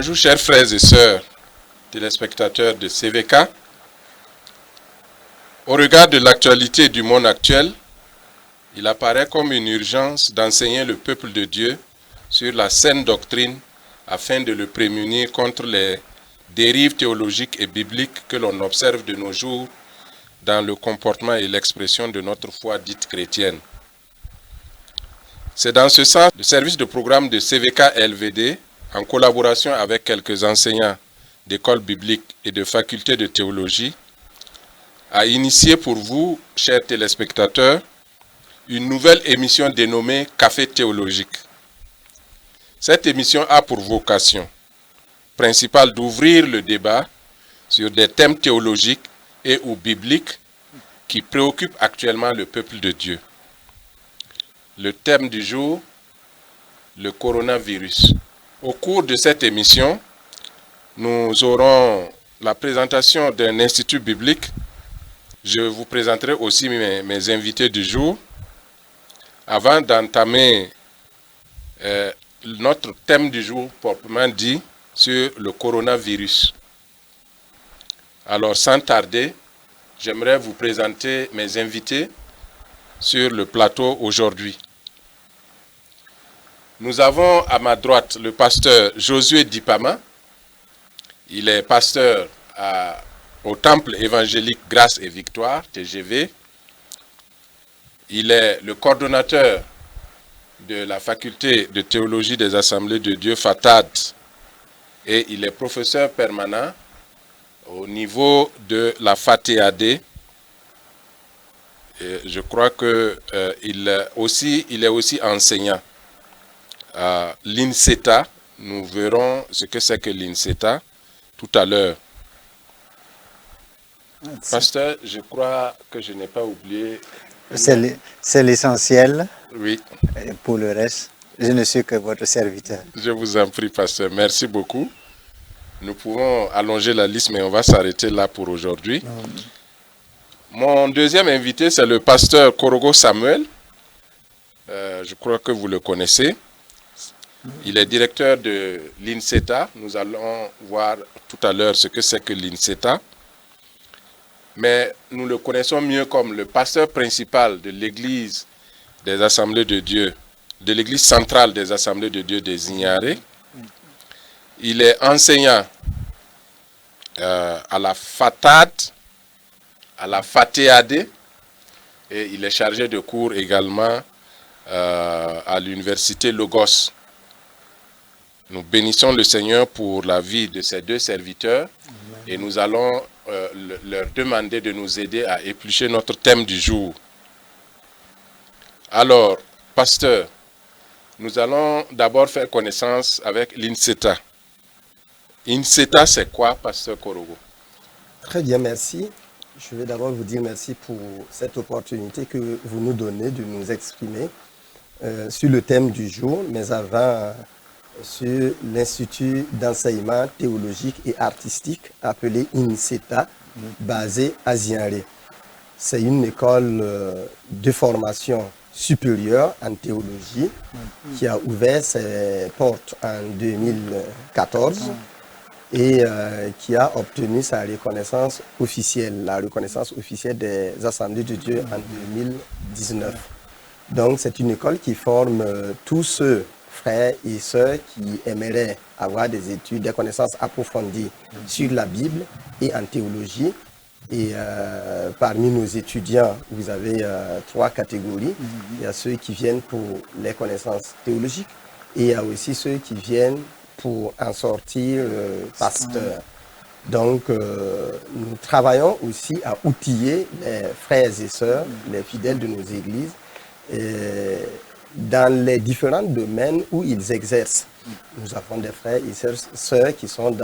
Bonjour chers frères et sœurs, téléspectateurs de CVK. Au regard de l'actualité du monde actuel, il apparaît comme une urgence d'enseigner le peuple de Dieu sur la saine doctrine afin de le prémunir contre les dérives théologiques et bibliques que l'on observe de nos jours dans le comportement et l'expression de notre foi dite chrétienne. C'est dans ce sens le service de programme de CVK LVD, en collaboration avec quelques enseignants d'écoles bibliques et de facultés de théologie, a initié pour vous, chers téléspectateurs, une nouvelle émission dénommée Café théologique. Cette émission a pour vocation principale d'ouvrir le débat sur des thèmes théologiques et ou bibliques qui préoccupent actuellement le peuple de Dieu. Le thème du jour, le coronavirus. Au cours de cette émission, nous aurons la présentation d'un institut biblique. Je vous présenterai aussi mes invités du jour. Avant d'entamer notre thème du jour, proprement dit, sur le coronavirus. Alors, sans tarder, j'aimerais vous présenter mes invités sur le plateau aujourd'hui. Nous avons à ma droite le pasteur Josué Dipama. Il est pasteur au Temple évangélique Grâce et Victoire, TGV. Il est le coordonnateur de la faculté de théologie des Assemblées de Dieu, FATAD, et il est professeur permanent au niveau de la FATEAD. Et je crois qu'il est aussi enseignant à l'INSETA. Nous verrons ce que c'est que l'INSETA tout à l'heure. Pasteur, je crois que je n'ai pas oublié. C'est l'essentiel. Oui. Et pour le reste, je ne suis que votre serviteur. Je vous en prie, pasteur. Merci beaucoup. Nous pouvons allonger la liste, mais on va s'arrêter là pour aujourd'hui. Mon deuxième invité, c'est le pasteur Korogo Samuel. Je crois que vous le connaissez. Il est directeur de l'INSETA. Nous allons voir tout à l'heure ce que c'est que l'INSETA. Mais nous le connaissons mieux comme le pasteur principal de l'Église des Assemblées de Dieu, de l'Église centrale des Assemblées de Dieu des Ignares. Il est enseignant à la FATAD, à la FATEAD, et il est chargé de cours également à l'université Logos. Nous bénissons le Seigneur pour la vie de ces deux serviteurs et nous allons leur demander de nous aider à éplucher notre thème du jour. Alors, pasteur, nous allons d'abord faire connaissance avec l'INSETA. INSETA, c'est quoi, pasteur Korogo? Très bien, merci. Je vais d'abord vous dire merci pour cette opportunité que vous nous donnez de nous exprimer sur le thème du jour, mais avant sur l'Institut d'enseignement théologique et artistique appelé INSETA, basé à Zianré. C'est une école de formation supérieure en théologie qui a ouvert ses portes en 2014 et qui a obtenu sa reconnaissance officielle, la reconnaissance officielle des Assemblées de Dieu en 2019. Donc c'est une école qui forme tous ceux, frères et sœurs, qui aimeraient avoir des études, des connaissances approfondies sur la Bible et en théologie. Et parmi nos étudiants, vous avez trois catégories. Il y a ceux qui viennent pour les connaissances théologiques et il y a aussi ceux qui viennent pour en sortir pasteur. Donc, nous travaillons aussi à outiller les frères et sœurs, les fidèles de nos églises, dans les différents domaines où ils exercent. Nous avons des frères et sœurs qui sont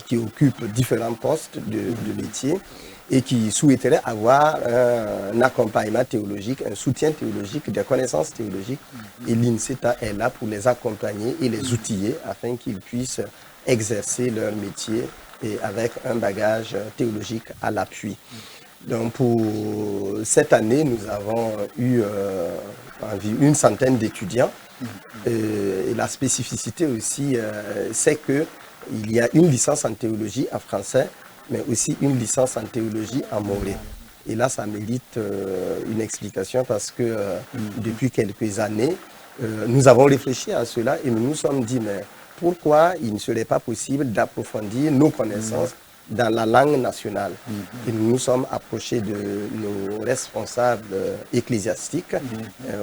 qui occupent différents postes de métier et qui souhaiteraient avoir un accompagnement théologique, un soutien théologique, des connaissances théologiques. Et l'INSETA est là pour les accompagner et les outiller afin qu'ils puissent exercer leur métier et avec un bagage théologique à l'appui. Donc pour cette année, nous avons eu une centaine d'étudiants. Et la spécificité aussi, c'est qu'il y a une licence en théologie en français, mais aussi une licence en théologie en moré. Et là, ça mérite une explication parce que depuis quelques années, nous avons réfléchi à cela et nous nous sommes dit, mais pourquoi il ne serait pas possible d'approfondir nos connaissances dans la langue nationale? Et nous nous sommes approchés de nos responsables ecclésiastiques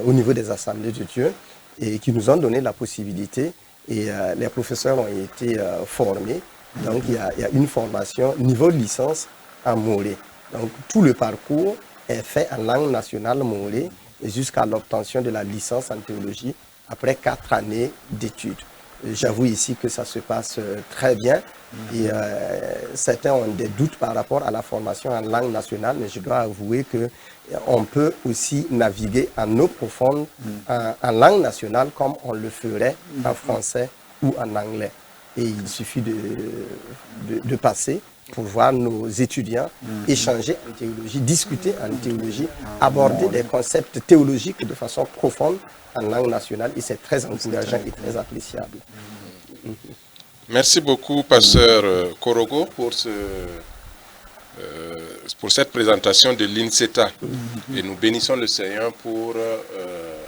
au niveau des assemblées de Dieu et qui nous ont donné la possibilité. Et les professeurs ont été formés. Donc, il y a une formation niveau licence en moré. Donc, tout le parcours est fait en langue nationale moré jusqu'à l'obtention de la licence en théologie après 4 années d'études. J'avoue ici que ça se passe très bien et certains ont des doutes par rapport à la formation en langue nationale, mais je dois avouer qu'on peut aussi naviguer en eau profonde en langue nationale comme on le ferait en français ou en anglais. Et il suffit de passer pour voir nos étudiants échanger en théologie, discuter en théologie, aborder des concepts théologiques de façon profonde en langue nationale et c'est très encourageant et très appréciable. Merci beaucoup, Pasteur Korogo, pour cette présentation de l'INSETA. Et nous bénissons le Seigneur pour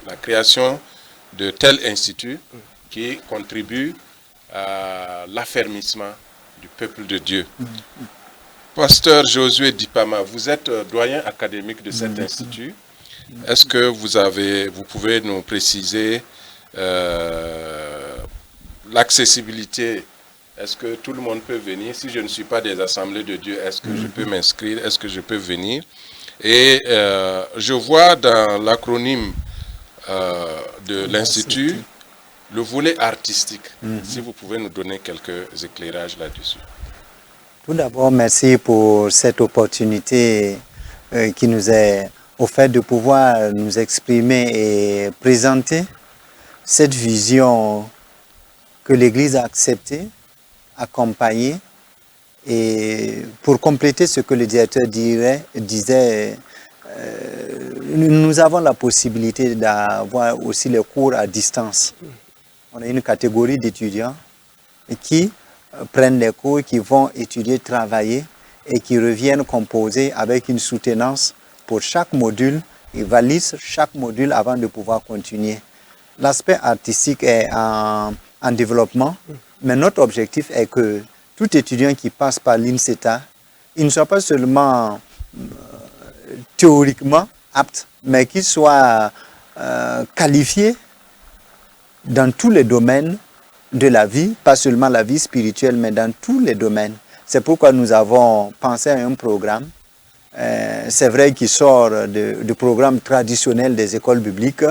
la création de tels instituts qui contribuent à l'affermissement du peuple de Dieu. Pasteur Josué Dipama, vous êtes doyen académique de cet institut. Est-ce que vous pouvez nous préciser l'accessibilité? Est-ce que tout le monde peut venir? Si je ne suis pas des assemblées de Dieu, est-ce que je peux m'inscrire? Est-ce que je peux venir? Et je vois dans l'acronyme de l'Institut le volet artistique. Si vous pouvez nous donner quelques éclairages là-dessus. Tout d'abord, merci pour cette opportunité qui nous est offerte de pouvoir nous exprimer et présenter cette vision que l'Église a acceptée, accompagnée. Et pour compléter ce que le directeur disait, nous avons la possibilité d'avoir aussi les cours à distance. On a une catégorie d'étudiants qui prennent les cours, qui vont étudier, travailler et qui reviennent composer avec une soutenance pour chaque module. Ils valident chaque module avant de pouvoir continuer. L'aspect artistique est en développement, mais notre objectif est que tout étudiant qui passe par l'INSETA, il ne soit pas seulement théoriquement apte, mais qu'il soit qualifié dans tous les domaines de la vie, pas seulement la vie spirituelle, mais dans tous les domaines. C'est pourquoi nous avons pensé à un programme. C'est vrai qu'il sort du programme traditionnel des écoles bibliques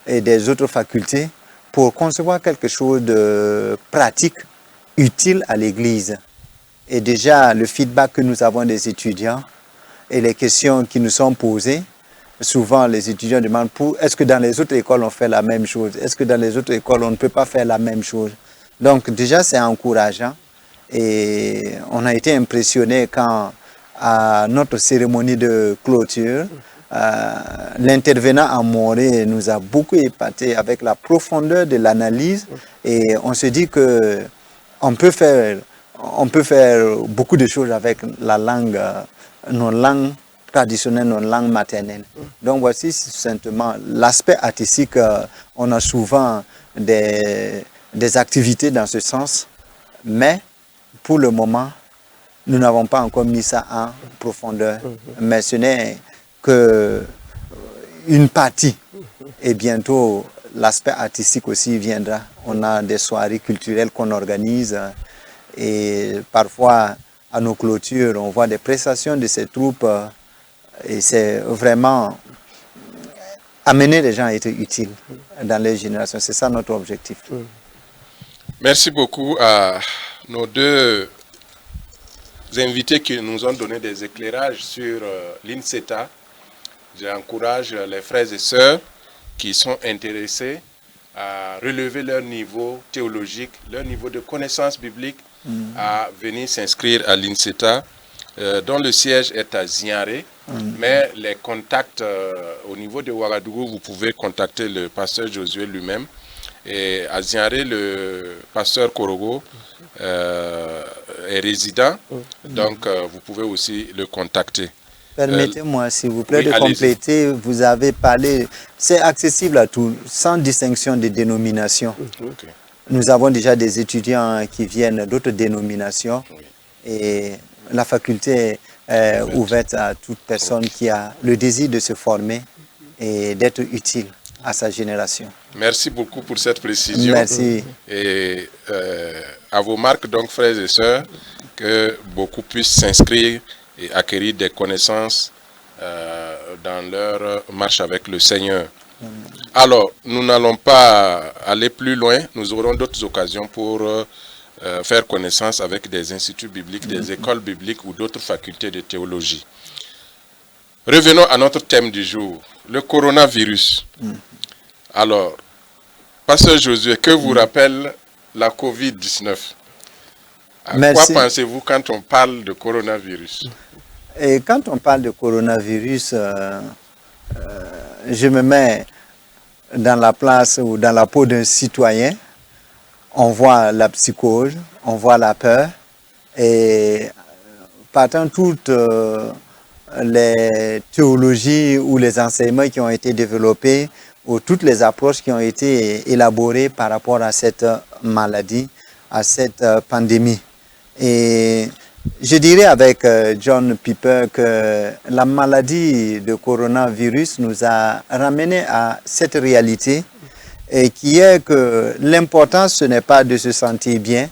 et des autres facultés pour concevoir quelque chose de pratique, utile à l'Église. Et déjà, le feedback que nous avons des étudiants et les questions qui nous sont posées, souvent les étudiants demandent est-ce que dans les autres écoles on fait la même chose? Est-ce que dans les autres écoles on ne peut pas faire la même chose? Donc déjà c'est encourageant et on a été impressionnés quand à notre cérémonie de clôture, l'intervenant en Morée nous a beaucoup épaté avec la profondeur de l'analyse et on se dit que on peut faire beaucoup de choses avec la langue, nos langues traditionnelles, nos langues maternelles. Donc voici simplement l'aspect artistique. On a souvent des activités dans ce sens, mais pour le moment, nous n'avons pas encore mis ça en profondeur. Mais ce n'est qu'une partie. Et bientôt, l'aspect artistique aussi viendra. On a des soirées culturelles qu'on organise et parfois, à nos clôtures, on voit des prestations de ces troupes et c'est vraiment amener les gens à être utiles dans les générations. C'est ça notre objectif. Merci beaucoup à nos deux invités qui nous ont donné des éclairages sur l'INSETA. J'encourage les frères et sœurs qui sont intéressés à relever leur niveau théologique, leur niveau de connaissance biblique, à venir s'inscrire à l'INSETA dont le siège est à Ziaré. Mais les contacts au niveau de Ouagadougou, vous pouvez contacter le pasteur Josué lui-même. Et à Ziaré, le pasteur Korogo est résident, donc vous pouvez aussi le contacter. Permettez-moi, s'il vous plaît, oui, de compléter. Vous avez parlé, c'est accessible à tous, sans distinction de dénomination. Okay. Nous avons déjà des étudiants qui viennent d'autres dénominations et la faculté est ouverte à toute personne qui a le désir de se former et d'être utile à sa génération. Merci beaucoup pour cette précision. Merci. Et à vos marques, donc, frères et sœurs, que beaucoup puissent s'inscrire et acquérir des connaissances dans leur marche avec le Seigneur. Alors, nous n'allons pas aller plus loin. Nous aurons d'autres occasions pour faire connaissance avec des instituts bibliques, des écoles bibliques ou d'autres facultés de théologie. Revenons à notre thème du jour, le coronavirus. Alors, Pasteur Josué, que vous rappelle la COVID-19? À quoi pensez-vous quand on parle de coronavirus? Et quand on parle de coronavirus, je me mets dans la place ou dans la peau d'un citoyen. On voit la psychose, on voit la peur. Et partant toutes les théologies ou les enseignements qui ont été développés ou toutes les approches qui ont été élaborées par rapport à cette maladie, à cette pandémie. Et je dirais avec John Piper que la maladie de coronavirus nous a ramené à cette réalité et qui est que l'important ce n'est pas de se sentir bien,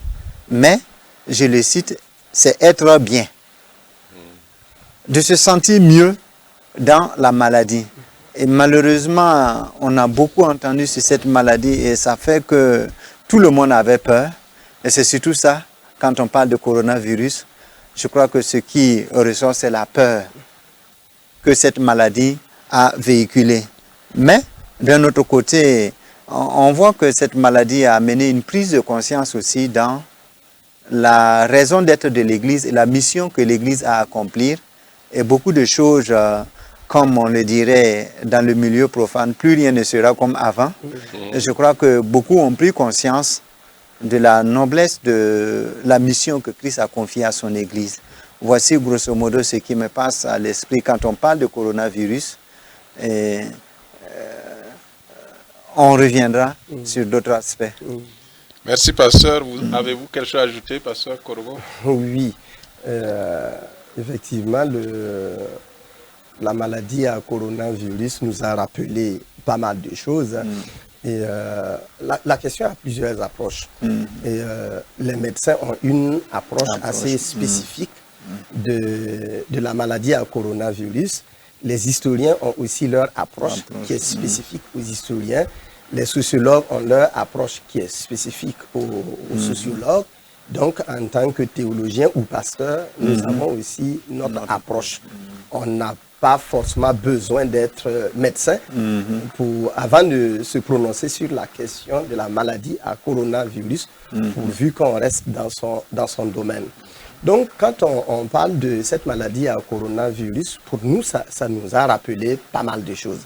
mais, je le cite, c'est être bien. De se sentir mieux dans la maladie. Et malheureusement, on a beaucoup entendu sur cette maladie et ça fait que tout le monde avait peur. Et c'est surtout ça, quand on parle de coronavirus, je crois que ce qui ressort, c'est la peur que cette maladie a véhiculée. Mais, d'un autre côté, on voit que cette maladie a amené une prise de conscience aussi dans la raison d'être de l'Église et la mission que l'Église a à accomplir. Et beaucoup de choses, comme on le dirait dans le milieu profane, plus rien ne sera comme avant. Et je crois que beaucoup ont pris conscience de la noblesse de la mission que Christ a confiée à son Église. Voici grosso modo ce qui me passe à l'esprit quand on parle de coronavirus. Et, on reviendra sur d'autres aspects. Merci, pasteur. Avez-vous quelque chose à ajouter, pasteur Korogo? Oui, effectivement, la maladie à coronavirus nous a rappelé pas mal de choses. Et la question a plusieurs approches. Et les médecins ont une approche assez spécifique de la maladie à coronavirus. Les historiens ont aussi leur approche qui est spécifique aux historiens. Les sociologues ont leur approche qui est spécifique aux sociologues. Donc, en tant que théologien ou pasteur, nous avons aussi notre approche. On n'a pas forcément besoin d'être médecin avant de se prononcer sur la question de la maladie à coronavirus, pourvu qu'on reste dans son domaine. Donc, quand on parle de cette maladie à coronavirus, pour nous, ça nous a rappelé pas mal de choses.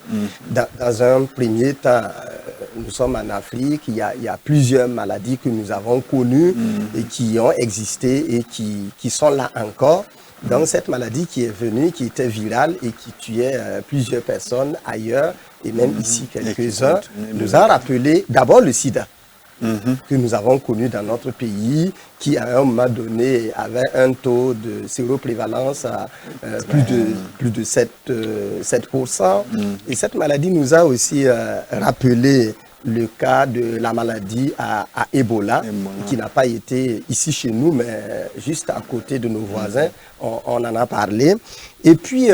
Dans un premier temps, nous sommes en Afrique, il y a plusieurs maladies que nous avons connues et qui ont existé et qui sont là encore. Donc, cette maladie qui est venue, qui était virale et qui tuait plusieurs personnes ailleurs, et même ici quelques-uns, nous a rappelé d'abord le sida. Que nous avons connu dans notre pays, qui à un moment donné avait un taux de séroprévalence à plus de 7%. Et cette maladie nous a aussi rappelé le cas de la maladie à Ebola, qui n'a pas été ici chez nous, mais juste à côté de nos voisins. On en a parlé. Et puis,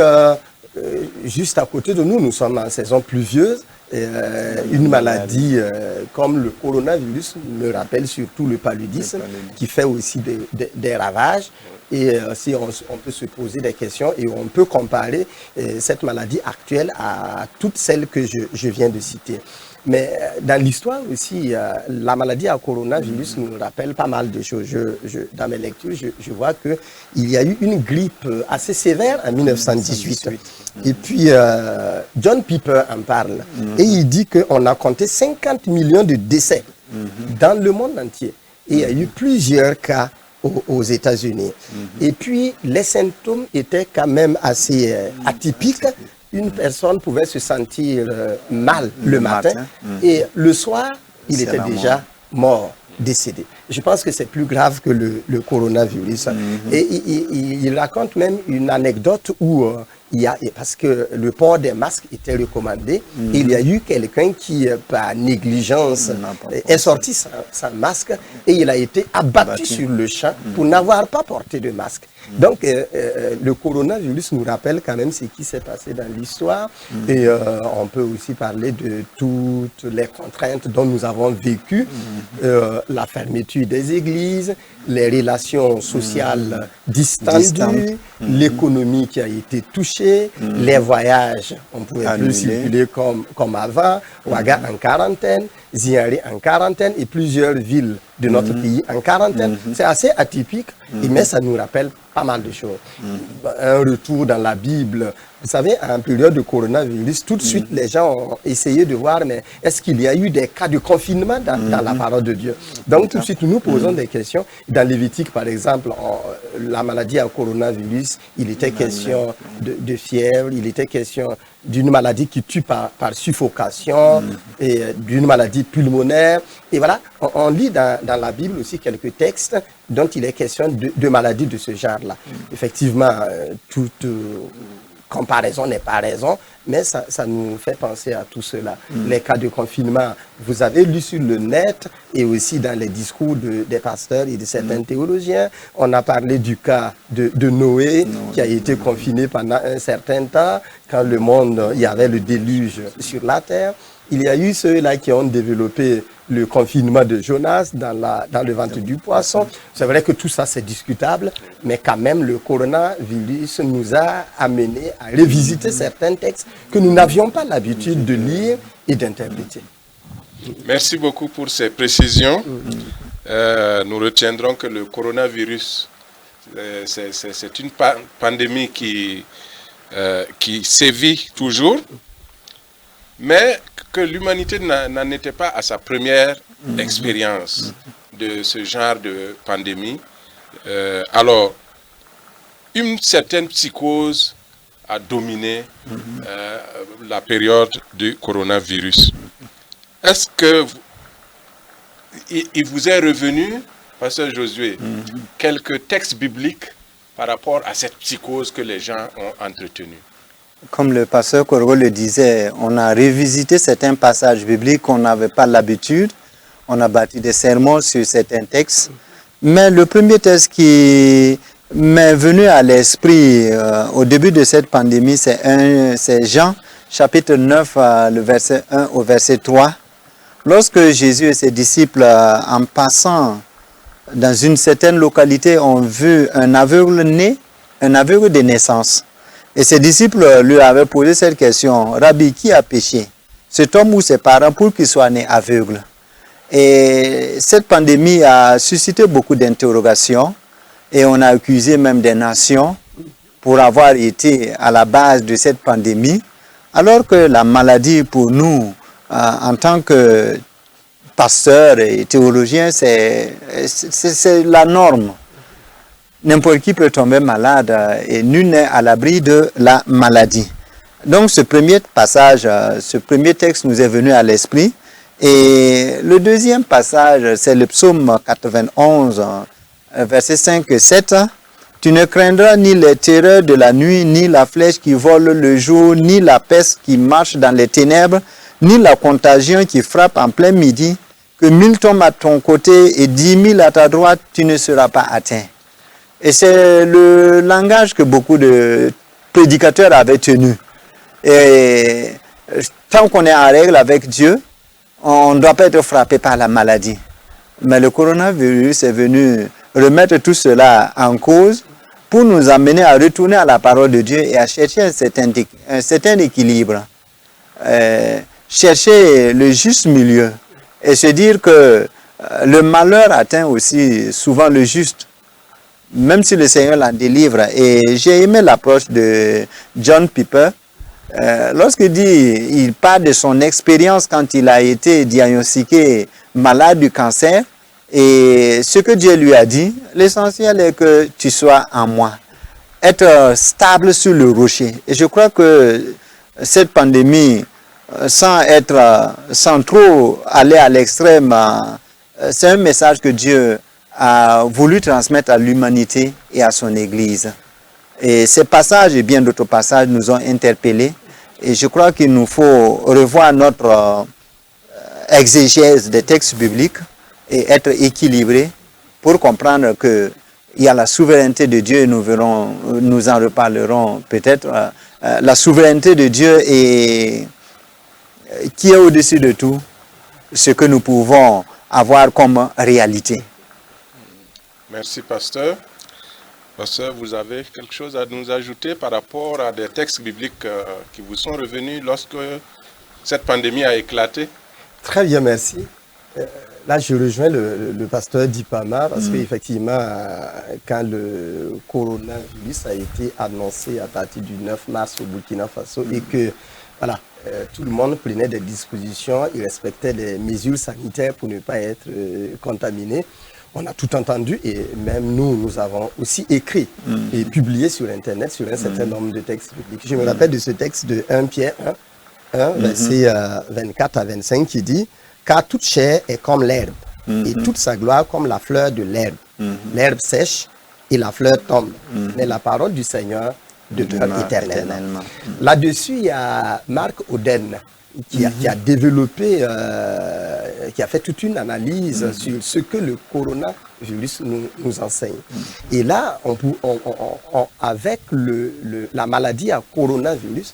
juste à côté de nous, nous sommes en saison pluvieuse. Une maladie comme le coronavirus me rappelle surtout le paludisme qui fait aussi des ravages. et si on peut se poser des questions et on peut comparer cette maladie actuelle à toutes celles que je viens de citer. Mais dans l'histoire aussi, la maladie à coronavirus nous rappelle pas mal de choses. Dans mes lectures, je vois qu'il y a eu une grippe assez sévère en 1918. Et puis, John Piper en parle. Et il dit qu'on a compté 50 millions de décès dans le monde entier. Et il y a eu plusieurs cas aux États-Unis. Et puis, les symptômes étaient quand même assez atypiques. Une personne pouvait se sentir mal le matin et le soir, il était déjà mort, décédé. Je pense que c'est plus grave que le coronavirus. Et il raconte même une anecdote où parce que le port des masques était recommandé, il y a eu quelqu'un qui, par négligence, est sorti sans masque et il a été abattu sur le champ pour n'avoir pas porté de masque. Donc, le coronavirus nous rappelle quand même ce qui s'est passé dans l'histoire et on peut aussi parler de toutes les contraintes dont nous avons vécu, la fermeture des églises, les relations sociales distendues, l'économie qui a été touchée, les voyages, on ne pouvait plus circuler comme avant, Ouaga en quarantaine, Ziaré en quarantaine et plusieurs villes de notre pays en quarantaine. C'est assez atypique, mais ça nous rappelle pas mal de choses. Un retour dans la Bible. Vous savez, en période de coronavirus, tout de suite, les gens ont essayé de voir, mais est-ce qu'il y a eu des cas de confinement dans la parole de Dieu? Donc, tout de suite, nous nous posons des questions. Dans Lévitique, par exemple, la maladie à coronavirus, il était question de fièvre, il était question d'une maladie qui tue par suffocation et d'une maladie pulmonaire. Et voilà, on lit dans la Bible aussi quelques textes dont il est question de maladies de ce genre-là. Effectivement, toute comparaison n'est pas raison, mais ça nous fait penser à tout cela. Les cas de confinement, vous avez lu sur le net et aussi dans les discours des pasteurs et de certains théologiens, on a parlé du cas de Noé qui a été confiné pendant un certain temps, quand le monde, il y avait le déluge sur la terre. Il y a eu ceux-là qui ont développé le confinement de Jonas dans le ventre du poisson. C'est vrai que tout ça, c'est discutable, mais quand même, le coronavirus nous a amené à revisiter certains textes que nous n'avions pas l'habitude de lire et d'interpréter. Merci beaucoup pour ces précisions. Nous retiendrons que le coronavirus, c'est une pandémie qui sévit toujours, mais que l'humanité n'en était pas à sa première expérience de ce genre de pandémie. Alors, une certaine psychose a dominé la période du coronavirus. Est-ce que il vous est revenu, Pasteur Josué, quelques textes bibliques par rapport à cette psychose que les gens ont entretenue? Comme le pasteur Korgo le disait, on a revisité certains passages bibliques qu'on n'avait pas l'habitude. On a bâti des sermons sur certains textes. Mais le premier texte qui m'est venu à l'esprit au début de cette pandémie, c'est Jean, chapitre 9, le verset 1 au verset 3. Lorsque Jésus et ses disciples, en passant dans une certaine localité, ont vu un aveugle né, un aveugle de naissance. Et ses disciples lui avaient posé cette question: Rabbi, qui a péché, cet homme ou ses parents, pour qu'il soit né aveugle? Et cette pandémie a suscité beaucoup d'interrogations et on a accusé même des nations pour avoir été à la base de cette pandémie, alors que la maladie pour nous, en tant que pasteurs et théologiens, c'est la norme. N'importe qui peut tomber malade et nul n'est à l'abri de la maladie. Donc ce premier passage, ce premier texte nous est venu à l'esprit. Et le deuxième passage, c'est le psaume 91, versets 5 et 7. Tu ne craindras ni les terreurs de la nuit, ni la flèche qui vole le jour, ni la peste qui marche dans les ténèbres, ni la contagion qui frappe en plein midi. Que 1000 tombent à ton côté et 10 000 à ta droite, tu ne seras pas atteint. Et c'est le langage que beaucoup de prédicateurs avaient tenu. Et tant qu'on est en règle avec Dieu, on ne doit pas être frappé par la maladie. Mais le coronavirus est venu remettre tout cela en cause pour nous amener à retourner à la parole de Dieu et à chercher un certain équilibre. Chercher le juste milieu et se dire que le malheur atteint aussi souvent le juste, même si le Seigneur l'en délivre. Et j'ai aimé l'approche de John Piper. Lorsqu'il dit, il parle de son expérience quand il a été diagnostiqué malade du cancer. Et ce que Dieu lui a dit, l'essentiel est que tu sois en moi. Être stable sur le rocher. Et je crois que cette pandémie, sans trop aller à l'extrême, c'est un message que Dieu a voulu transmettre à l'humanité et à son Église. Et ces passages et bien d'autres passages nous ont interpellés. Et je crois qu'il nous faut revoir notre exégèse des textes bibliques et être équilibré pour comprendre qu'il y a la souveraineté de Dieu, et nous en reparlerons peut-être, la souveraineté de Dieu et qui est au-dessus de tout, ce que nous pouvons avoir comme réalité. Merci, pasteur. Pasteur, vous avez quelque chose à nous ajouter par rapport à des textes bibliques qui vous sont revenus lorsque cette pandémie a éclaté? Très bien, merci. Là, je rejoins le pasteur Dipama parce qu'effectivement, quand le coronavirus a été annoncé à partir du 9 mars au Burkina Faso et que voilà, tout le monde prenait des dispositions, il respectait les mesures sanitaires pour ne pas être contaminé, on a tout entendu et même nous avons aussi écrit et publié sur Internet sur un certain nombre de textes bibliques. Je me rappelle de ce texte de 1 Pierre 1, verset 24 à 25 qui dit « Car toute chair est comme l'herbe, et toute sa gloire comme la fleur de l'herbe. L'herbe sèche et la fleur tombe, mais la parole du Seigneur demeure éternellement. » Là-dessus, il y a Marc Oden qui a développé, qui a fait toute une analyse sur ce que le coronavirus nous enseigne. Et là, avec la maladie à coronavirus,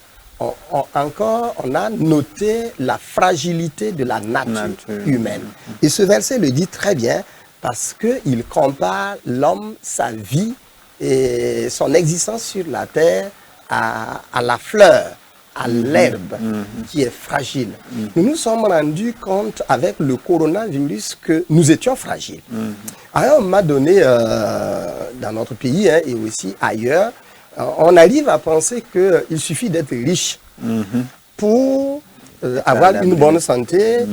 on a noté la fragilité de la nature humaine. Et ce verset le dit très bien parce qu'il compare l'homme, sa vie et son existence sur la terre à la fleur, à l'herbe qui est fragile. Nous nous sommes rendus compte avec le coronavirus que nous étions fragiles. À un moment donné, dans notre pays et aussi ailleurs, on arrive à penser qu'il suffit d'être riche pour avoir une bonne santé,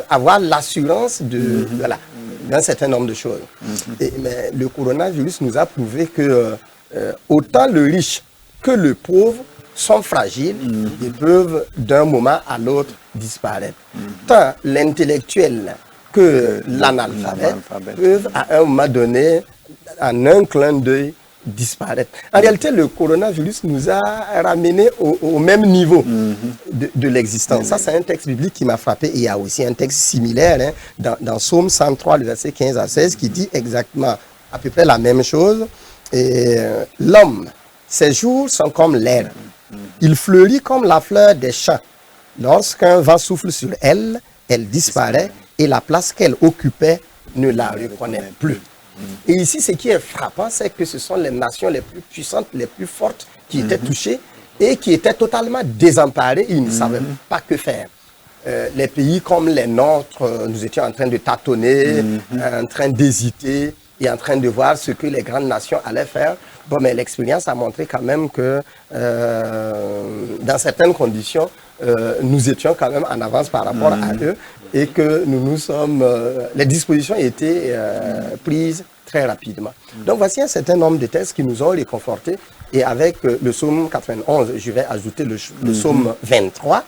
avoir l'assurance d'un certain nombre de choses. Mais le coronavirus nous a prouvé que autant le riche que le pauvre sont fragiles et peuvent d'un moment à l'autre disparaître. Tant l'intellectuel que l'analphabète peuvent à un moment donné, en un clin d'œil, disparaître. En réalité, le coronavirus nous a ramenés au même niveau de l'existence. Ça, c'est un texte biblique qui m'a frappé. Et il y a aussi un texte similaire dans Psaume 103, le verset 15 à 16, qui dit exactement à peu près la même chose. L'homme, ses jours sont comme l'herbe. Il fleurit comme la fleur des champs. Lorsqu'un vent souffle sur elle, elle disparaît et la place qu'elle occupait ne la reconnaît plus. Et ici, ce qui est frappant, c'est que ce sont les nations les plus puissantes, les plus fortes qui étaient touchées et qui étaient totalement désemparées. Ils ne savaient pas que faire. Les pays comme les nôtres, nous étions en train de tâtonner, en train d'hésiter et en train de voir ce que les grandes nations allaient faire. Bon, mais l'expérience a montré quand même que dans certaines conditions, nous étions quand même en avance par rapport à eux et que les dispositions étaient prises très rapidement. Donc voici un certain nombre de textes qui nous ont réconfortés et avec le psaume 91, je vais ajouter le psaume 23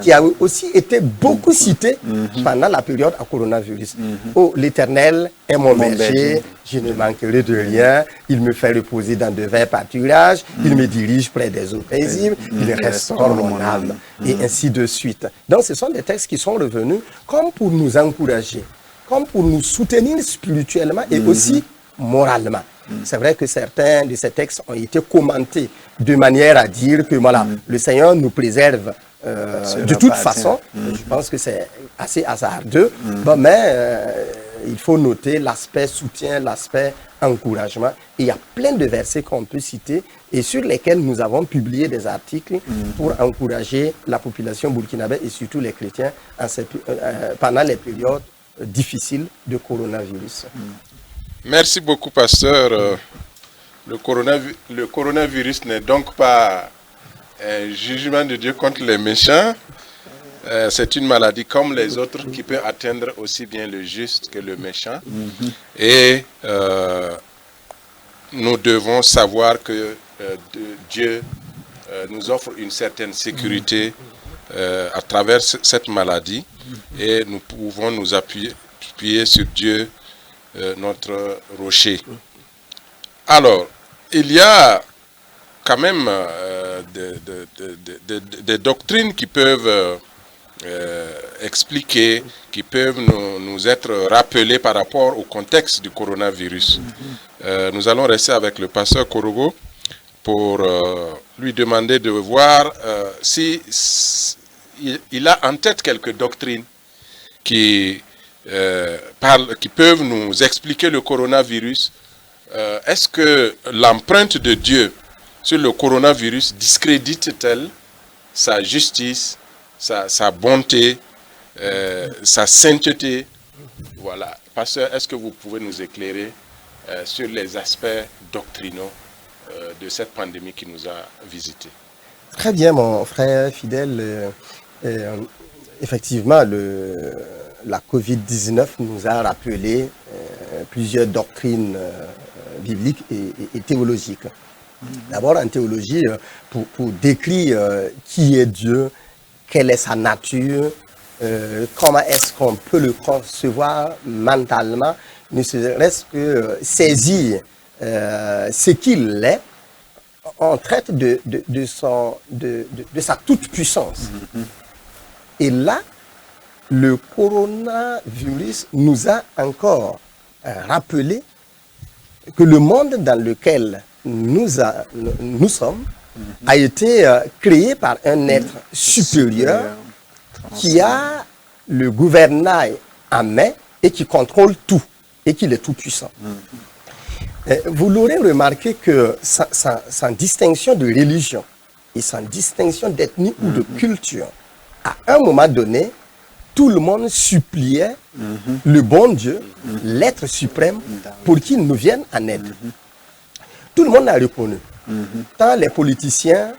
qui a aussi été beaucoup cité pendant la période à coronavirus. Oh, l'Éternel est mon berger, je ne manquerai de rien, il me fait reposer dans de verts pâturages, il me dirige près des eaux paisibles, il restaure mon âme, et ainsi de suite. Donc ce sont des textes qui sont revenus comme pour nous encourager, comme pour nous soutenir spirituellement et aussi moralement. C'est vrai que certains de ces textes ont été commentés de manière à dire que voilà, le Seigneur nous préserve de toute façon. Je pense que c'est assez hasardeux, mais il faut noter l'aspect soutien, l'aspect encouragement. Et il y a plein de versets qu'on peut citer et sur lesquels nous avons publié des articles pour encourager la population burkinabé et surtout les chrétiens pendant les périodes difficiles de coronavirus. Merci beaucoup, pasteur. Le coronavirus n'est donc pas un jugement de Dieu contre les méchants. C'est une maladie comme les autres qui peut atteindre aussi bien le juste que le méchant. Et nous devons savoir que Dieu nous offre une certaine sécurité à travers cette maladie. Et nous pouvons nous appuyer sur Dieu, notre rocher. Alors, il y a quand même des doctrines qui peuvent expliquer, qui peuvent nous être rappelées par rapport au contexte du coronavirus. Nous allons rester avec le pasteur Korogo pour lui demander de voir si il a en tête quelques doctrines qui peuvent nous expliquer le coronavirus. Est-ce que l'empreinte de Dieu sur le coronavirus discrédite-t-elle sa justice, sa bonté, sa sainteté? Voilà. Pasteur, est-ce que vous pouvez nous éclairer sur les aspects doctrinaux de cette pandémie qui nous a visités? Très bien, mon frère fidèle. Effectivement, la COVID-19 nous a rappelé plusieurs doctrines bibliques et théologiques. D'abord, en théologie, pour décrire qui est Dieu, quelle est sa nature, comment est-ce qu'on peut le concevoir mentalement, ne serait-ce que saisir ce qu'il est, on traite de sa toute-puissance. Et là, le coronavirus nous a encore rappelé que le monde dans lequel nous sommes a été créé par un être supérieur qui a le gouvernail en main et qui contrôle tout et qu'il est tout puissant. Vous l'aurez remarqué que sans distinction de religion et sans distinction d'ethnie ou de culture, à un moment donné, tout le monde suppliait le bon Dieu, l'être suprême, pour qu'il nous vienne en aide. Tout le monde a reconnu, tant les politiciens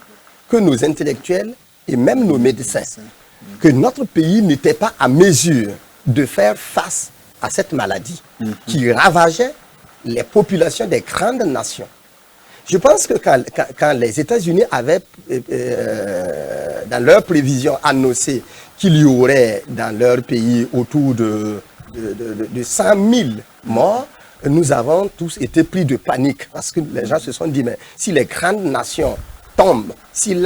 que nos intellectuels et même nos médecins, que notre pays n'était pas à mesure de faire face à cette maladie qui ravageait les populations des grandes nations. Je pense que quand les États-Unis avaient, dans leurs prévisions, annoncé qu'il y aurait dans leur pays autour de 100 000 morts, nous avons tous été pris de panique parce que les gens se sont dit, mais si les grandes nations tombent, si les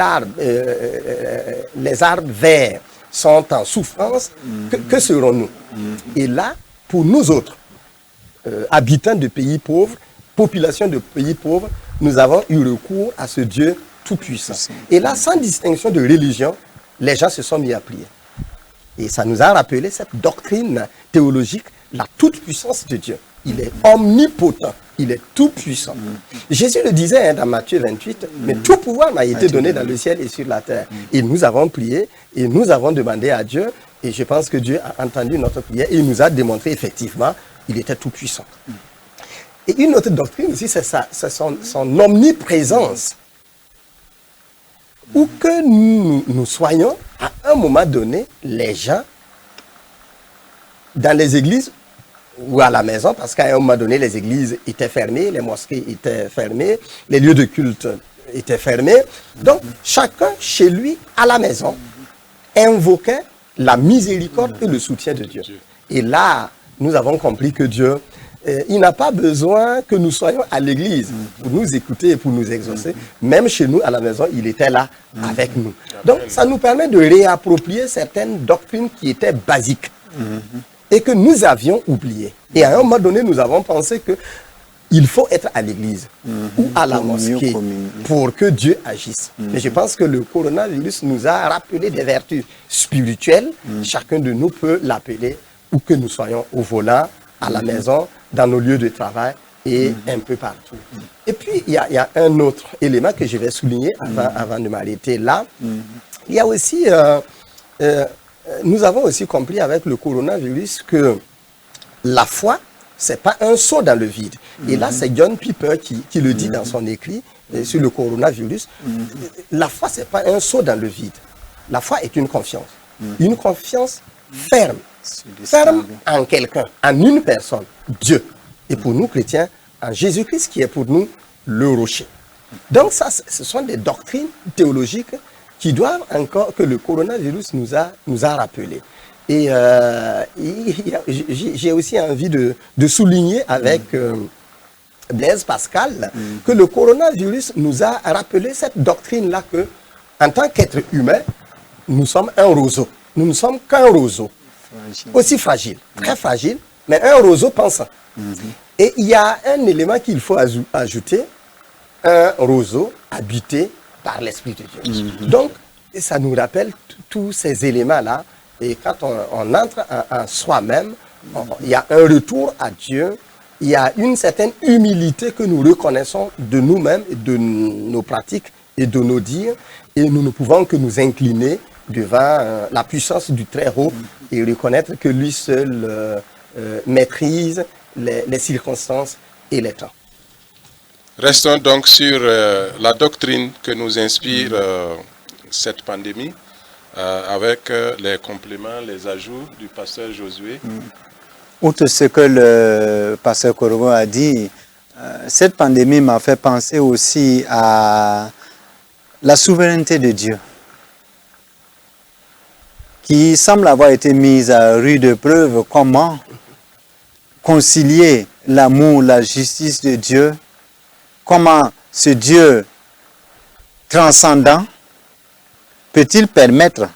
arbres verts sont en souffrance, que serons-nous? Et là, pour nous autres, habitants de pays pauvres, population de pays pauvres, nous avons eu recours à ce Dieu tout-puissant. Et là, sans distinction de religion, les gens se sont mis à prier. Et ça nous a rappelé cette doctrine théologique, la toute-puissance de Dieu. Il est omnipotent, il est tout-puissant. Jésus le disait dans Matthieu 28, mais tout pouvoir m'a été donné dans le ciel et sur la terre. Et nous avons prié et nous avons demandé à Dieu, et je pense que Dieu a entendu notre prière et il nous a démontré effectivement qu'il était tout-puissant. Et une autre doctrine aussi, c'est son omniprésence. Où que nous soyons, à un moment donné, les gens, dans les églises ou à la maison, parce qu'à un moment donné, les églises étaient fermées, les mosquées étaient fermées, les lieux de culte étaient fermés. Donc, chacun chez lui, à la maison, invoquait la miséricorde et le soutien de Dieu. Et là, nous avons compris que Dieu, il n'a pas besoin que nous soyons à l'église pour nous écouter et pour nous exaucer. Même chez nous, à la maison, il était là avec nous. Donc, ça nous permet de réapproprier certaines doctrines qui étaient basiques et que nous avions oubliées. Et à un moment donné, nous avons pensé que il faut être à l'église ou à la mosquée pour que Dieu agisse. Mais je pense que le coronavirus nous a rappelé des vertus spirituelles. Chacun de nous peut l'appeler où que nous soyons, au volant, à la maison, dans nos lieux de travail, et un peu partout. Et puis, il y a un autre élément que je vais souligner avant de m'arrêter là. Il y a aussi, nous avons aussi compris avec le coronavirus que la foi, c'est pas un saut dans le vide. Et là, c'est John Piper qui le dit dans son écrit sur le coronavirus. La foi, c'est pas un saut dans le vide. La foi est une confiance. Une confiance ferme. Ferme en quelqu'un, en une personne, Dieu. Et pour nous, chrétiens, en Jésus-Christ qui est pour nous le rocher. Donc ça, ce sont des doctrines théologiques qui doivent encore, que le coronavirus nous a rappelé. Et j'ai aussi envie de souligner avec Blaise Pascal que le coronavirus nous a rappelé cette doctrine-là que, en tant qu'être humain, nous sommes un roseau. Nous ne sommes qu'un roseau. Aussi fragile, très fragile, mais un roseau pensant. Et il y a un élément qu'il faut ajouter, un roseau habité par l'Esprit de Dieu. Donc, ça nous rappelle tous ces éléments-là. Et quand on entre en soi-même, il y a un retour à Dieu, il y a une certaine humilité que nous reconnaissons de nous-mêmes, de nos pratiques et de nos dires, et nous ne pouvons que nous incliner devant la puissance du Très-Haut et reconnaître que lui seul maîtrise les circonstances et les temps. Restons donc sur la doctrine que nous inspire cette pandémie, avec les compléments, les ajouts du pasteur Josué. Outre ce que le pasteur Korogo a dit, cette pandémie m'a fait penser aussi à la souveraineté de Dieu, qui semble avoir été mise à rude preuve. Comment concilier l'amour, la justice de Dieu? Comment ce Dieu transcendant peut-il permettre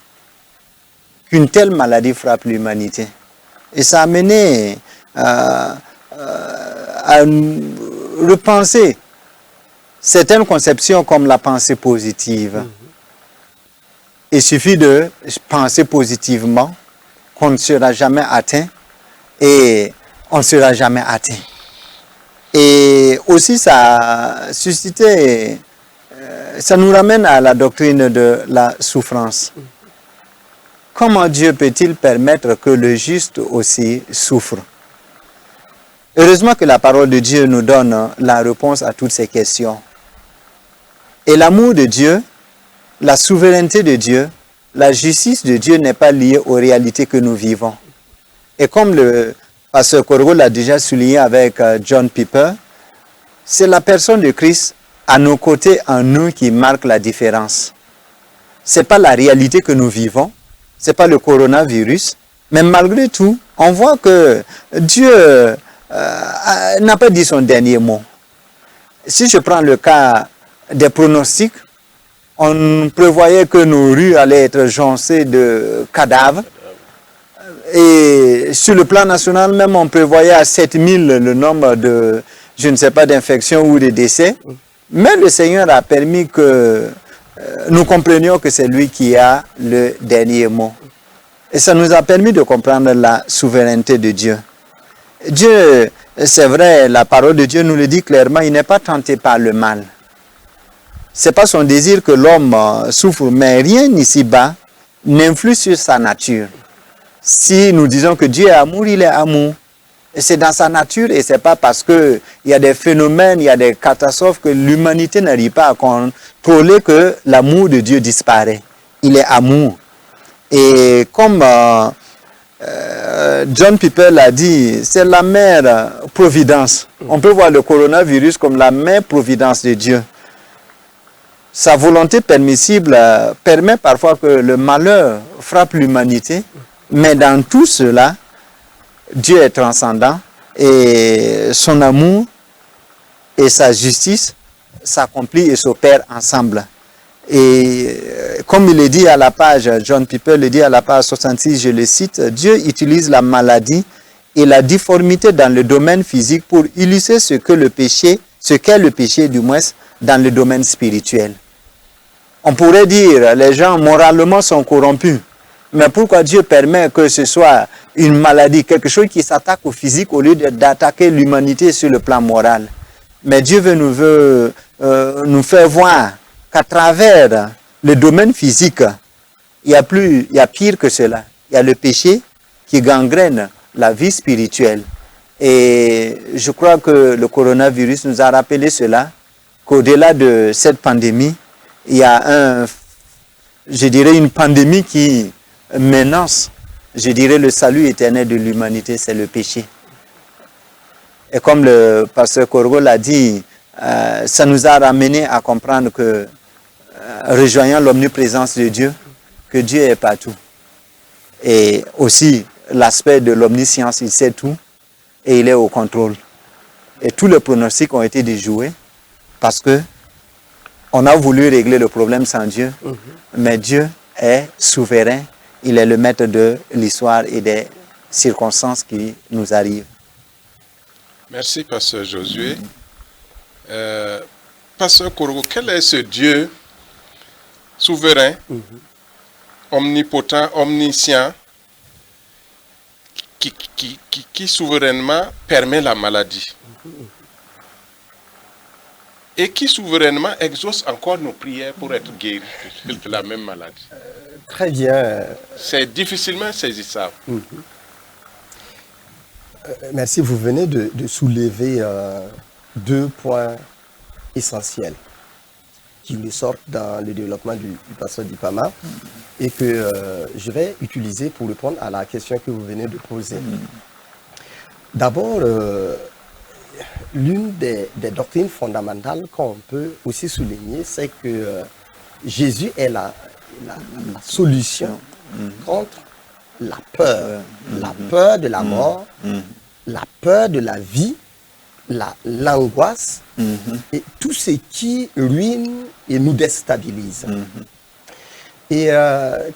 qu'une telle maladie frappe l'humanité? Et ça a mené à repenser certaines conceptions comme la pensée positive. Il suffit de penser positivement qu'on ne sera jamais atteint et on ne sera jamais atteint. Et aussi ça a suscité, ça nous ramène à la doctrine de la souffrance. Comment Dieu peut-il permettre que le juste aussi souffre? Heureusement que la parole de Dieu nous donne la réponse à toutes ces questions. Et l'amour de Dieu, la souveraineté de Dieu, la justice de Dieu n'est pas liée aux réalités que nous vivons. Et comme le pasteur Korogo l'a déjà souligné avec John Piper, c'est la personne de Christ à nos côtés, en nous, qui marque la différence. Ce n'est pas la réalité que nous vivons, ce n'est pas le coronavirus, mais malgré tout, on voit que Dieu n'a pas dit son dernier mot. Si je prends le cas des pronostics, on prévoyait que nos rues allaient être joncées de cadavres. Et sur le plan national même, on prévoyait à 7000 le nombre de, je ne sais pas, d'infections ou de décès. Mais le Seigneur a permis que nous comprenions que c'est lui qui a le dernier mot. Et ça nous a permis de comprendre la souveraineté de Dieu. Dieu, c'est vrai, la parole de Dieu nous le dit clairement, il n'est pas tenté par le mal. Ce n'est pas son désir que l'homme souffre, mais rien ici-bas n'influe sur sa nature. Si nous disons que Dieu est amour, il est amour. Et c'est dans sa nature, et ce n'est pas parce qu'il y a des phénomènes, il y a des catastrophes que l'humanité n'arrive pas à contrôler que l'amour de Dieu disparaît. Il est amour. Et comme John Piper l'a dit, c'est la mère providence. On peut voir le coronavirus comme la mère providence de Dieu. Sa volonté permissible permet parfois que le malheur frappe l'humanité, mais dans tout cela, Dieu est transcendant et son amour et sa justice s'accomplissent et s'opèrent ensemble. Et comme il est dit à la page, John Piper le dit à la page 66, je le cite, Dieu utilise la maladie et la difformité dans le domaine physique pour illustrer ce qu'est le péché du moins dans le domaine spirituel. On pourrait dire les gens moralement sont corrompus. Mais pourquoi Dieu permet que ce soit une maladie, quelque chose qui s'attaque au physique au lieu d'attaquer l'humanité sur le plan moral? Mais Dieu veut nous faire voir qu'à travers le domaine physique, il y a pire que cela. Il y a le péché qui gangrène la vie spirituelle. Et je crois que le coronavirus nous a rappelé cela, qu'au-delà de cette pandémie, il y a une pandémie qui menace, je dirais, le salut éternel de l'humanité, c'est le péché. Et comme le pasteur Corgo l'a dit, ça nous a ramené à comprendre que, rejoignant l'omniprésence de Dieu, que Dieu est partout. Et aussi l'aspect de l'omniscience, il sait tout et il est au contrôle. Et tous les pronostics ont été déjoués parce que on a voulu régler le problème sans Dieu, mais Dieu est souverain, il est le maître de l'histoire et des circonstances qui nous arrivent. Merci, pasteur Josué. Pasteur Korogo, quel est ce Dieu souverain, omnipotent, omniscient, qui souverainement permet la maladie et qui souverainement exauce encore nos prières pour être guéris de la même maladie? Très bien. C'est difficilement saisissable. Merci, vous venez de soulever deux points essentiels qui ressortent dans le développement du pasteur Dipama et que je vais utiliser pour répondre à la question que vous venez de poser. D'abord, l'une des doctrines fondamentales qu'on peut aussi souligner, c'est que Jésus est la solution contre la peur de la mort, la peur de la vie, l'angoisse et tout ce qui ruine et nous déstabilise. Et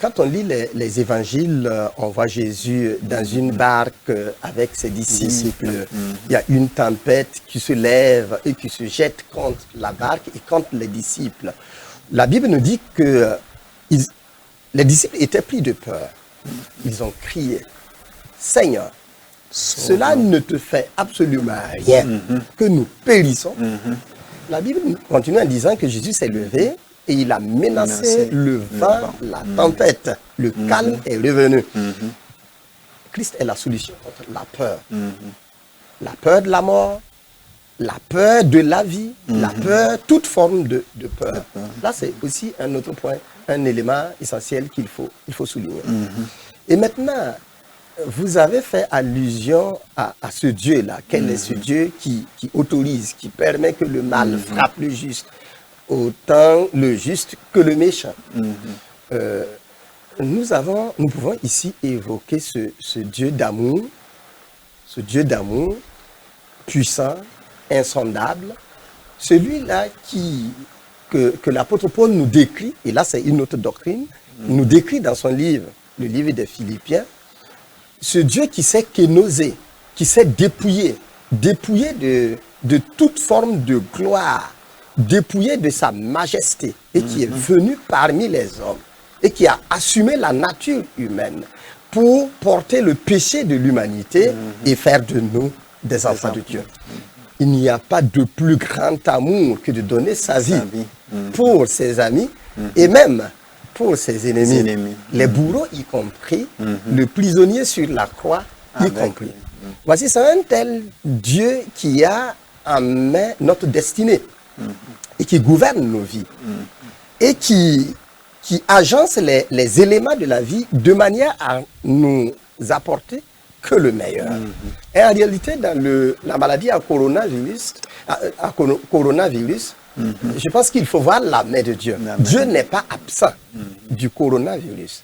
quand on lit les évangiles, on voit Jésus dans une barque avec ses disciples. Il y a une tempête qui se lève et qui se jette contre la barque et contre les disciples. La Bible nous dit que les disciples étaient pris de peur. Ils ont crié, Seigneur, cela ne te fait absolument rien que nous périssons. La Bible continue en disant que Jésus s'est levé et il a menacé le vent, la tempête. Le calme est revenu. Christ est la solution contre la peur. La peur de la mort, la peur de la vie, la peur, toute forme de peur. Là, c'est aussi un autre point, un élément essentiel qu'il faut souligner. Et maintenant, vous avez fait allusion à ce Dieu-là. Quel est ce Dieu qui autorise, qui permet que le mal frappe le juste, autant le juste que le méchant. Nous pouvons ici évoquer ce Dieu d'amour puissant, insondable, celui-là que l'apôtre Paul nous décrit, et là c'est une autre doctrine, nous décrit dans son livre, le livre des Philippiens, ce Dieu qui sait kénoser, qui sait dépouiller de toute forme de gloire, dépouillé de sa majesté et qui est venu parmi les hommes et qui a assumé la nature humaine pour porter le péché de l'humanité et faire de nous des enfants de Dieu. Il n'y a pas de plus grand amour que de donner sa vie pour ses amis et même pour ses ennemis. Les bourreaux y compris, le prisonnier sur la croix y compris. Voici, c'est un tel Dieu qui a en main notre destinée et qui gouverne nos vies et qui agence les éléments de la vie de manière à nous apporter que le meilleur. Et en réalité, dans la maladie à coronavirus, je pense qu'il faut voir la main de Dieu. Dieu n'est pas absent du coronavirus.